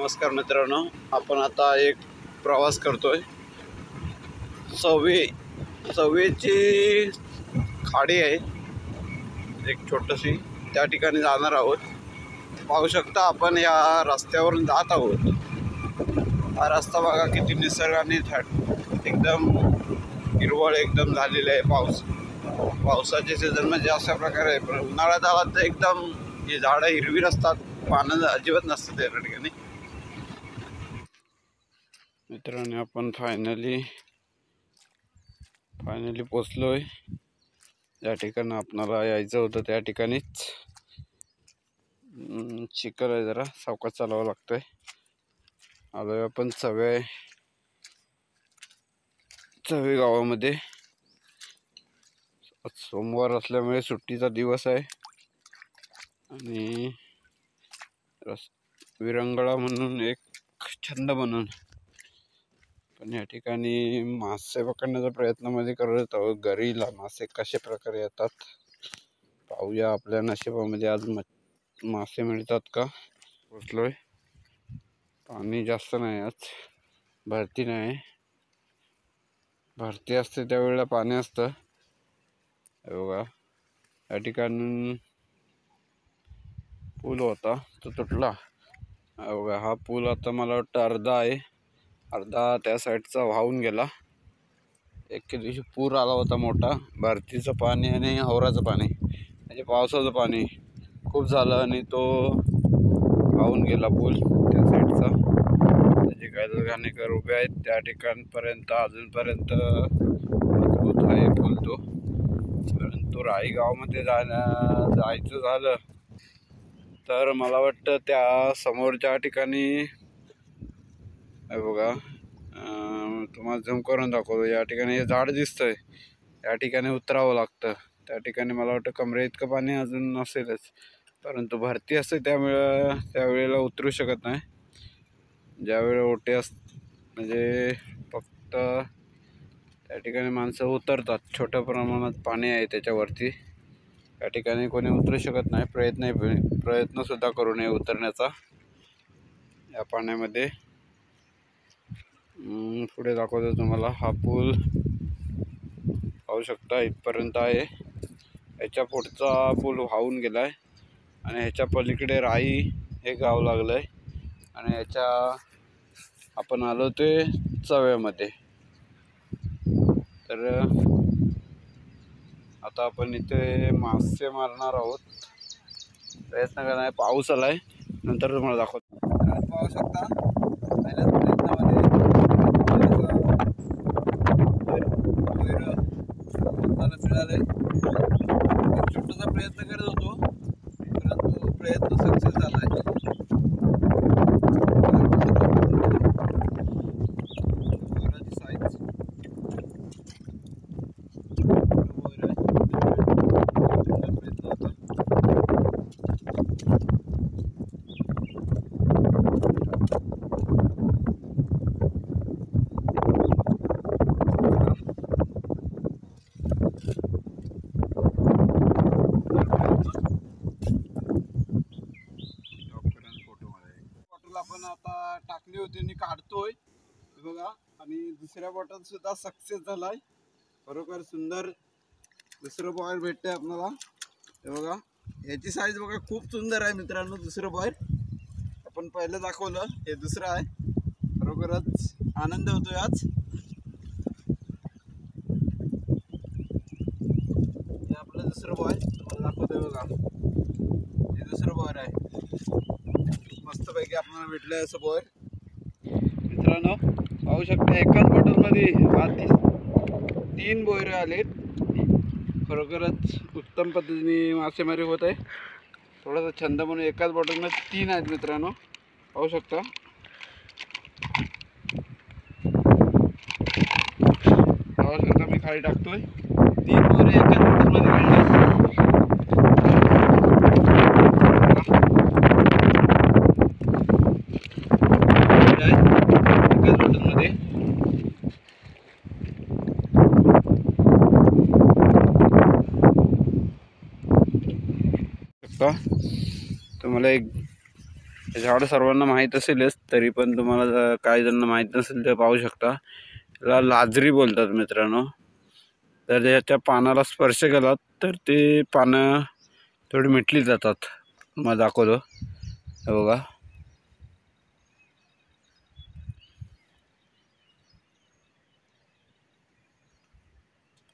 नमस्कार मित्रांनो, आपण आता एक प्रवास करतोय। सवेची खाडी आहे एक छोटीशी, त्या ठिकाणी जाणार आहोत। पाहू शकता आपण या रस्त्यावरून जात आहोत। हा रस्ता बघा किती निसर्गाने एकदम हिरवळ एकदम झालेला आहे। पावसाचे सीझन म्हणजे अशा प्रकारे आहे। पण उन्हाळ्यात आलात तर एकदम ही झाडं हिरवी असतात, पानं अजिबात नसतं त्या ठिकाणी। मित्रांनो, आपण फायनली पोचलोय ज्या ठिकाणी आपणाला यायचं होतं त्या ठिकाणीच। चिखल आहे, जरा सावकाश चालावं लागतंय। आलोय आपण चवे गावामध्ये। सोमवार असल्यामुळे सुट्टीचा दिवस आहे आणि विरंगुळा म्हणून एक छंद म्हणून पण या ठिकाणी मासे पकडण्याचा प्रयत्न मध्ये करत आहोत। गरीला मासे कशा प्रकारे येतात पाहूया। आपल्या नशिबामध्ये आज मासे मिळतात का। पोचलोय, पाणी जास्त नाही, आज भरती नाही। भरती असते त्यावेळेला पाणी असतं। बघा या ठिकाणी पूल होता तो तुटला। बघा हा पूल आता मला वाटतं अर्धा आहे, अर्धा त्या साईडचा वाहून गेला। एक दिवशी पूर आला होता मोठा, भरतीचं पाणी आणि हावराचं पाणी म्हणजे पावसाचं पाणी खूप झालं आणि तो वाहून गेला पूल त्या साईडचा। त्याचे काही घाणेकर उभे आहेत त्या ठिकाणपर्यंत, अजूनपर्यंत मजबूत आहे पूल तो। परंतु राई गावामध्ये जायचं झालं तर मला वाटतं त्या समोरच्या ठिकाणी बघा, तुम्हाला झूम करून दाखवतो। या ठिकाणी हे झाड दिसतंय, या ठिकाणी उतरावं लागतं। त्या ठिकाणी मला वाटतं कमरे इतकं पाणी अजून नसेलच, परंतु भरती असते त्यावेळेला उतरू शकत नाही। ज्यावेळेला ओटे म्हणजे फक्त त्या ठिकाणी माणसं उतरतात, छोट्या प्रमाणात पाणी आहे त्याच्यावरती। या ठिकाणी कोणी उतरू शकत नाही, प्रयत्न सुद्धा करू नये उतरण्याचा या पाण्यामध्ये। पुढे दाखवतो तुम्हाला, हा पूल पाहू शकता इथपर्यंत आहे। याच्या पुढचा पूल वाहून गेलाय आणि ह्याच्या पलीकडे राई हे गाव लागलंय आणि याच्या आपण आलो ते चव्यामध्ये। तर आता आपण इथे मासे मारणार आहोत, प्रयत्न करणार। पाऊस आलाय, नंतर तुम्हाला दाखवतो। पाहू शकता पहिल्याच प्रयत्नामध्ये मिळाले। छोटासा प्रयत्न करत होतो, परंतु प्रयत्न सक्सेस झालाय। आपण आता टाकली होती आणि काढतोय बघा, आणि दुसऱ्या बॉटल सुद्धा सक्सेस झालाय। बरोबर सुंदर दुसरं बॉयर भेटतंय आपल्याला। हे बघा, याची साईज बघा खूप सुंदर आहे मित्रांनो। दुसरं बॉयर आपण पहिलं दाखवलं, हे दुसरं आहे। बरोबरच आनंद होतोय आज। हे आपलं दुसरं बॉयर तुम्हाला दाखवतोय बघा, हे दुसरं बॉयर आहे। मस्तपैकी आपल्याला भेटलंय असं बॉयर। मित्रांनो पाहू शकता, एकाच बॉटलमध्ये तीन बोयरे आलेत। खरोखरच उत्तम पद्धतीने मासेमारी होत आहे। थोडासा छंद म्हणून एकाच बॉटलमध्ये तीन आहेत मित्रांनो, पाहू शकता। पाहू शकता मी खाली टाकतोय, तीन बोयरे एकाच बॉटलमध्ये मिळतात। तुम्हाला एक झाड सर्वांना माहीत असेलच, तरी पण तुम्हाला काही जणांना माहीत नसेल तर पाहू शकता. याला लाजरी बोलतात मित्रांनो. तर याच्या पानाला स्पर्श केला तर ते पानं थोडी मिटली जातात. मग दाखवतो, हे बघा.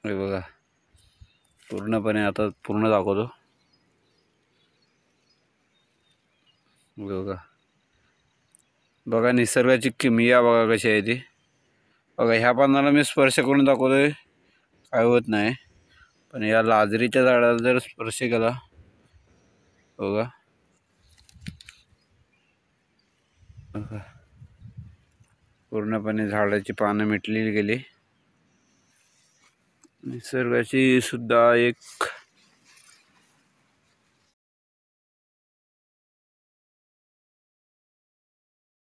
हे बघा, पूर्णपणे आता पूर्ण दाखवतो. बघा बघा निसर्गाची किमया बघा कशी आहे ती. बघा ह्या पानाला मी स्पर्श करून दाखवतोय, काय होत नाही. पण या लाजरीच्या झाडाला जर स्पर्श केला, बघा बघा, पूर्णपणे झाडाची पानं मिटलेली गेली. निसर्गाची सुद्धा एक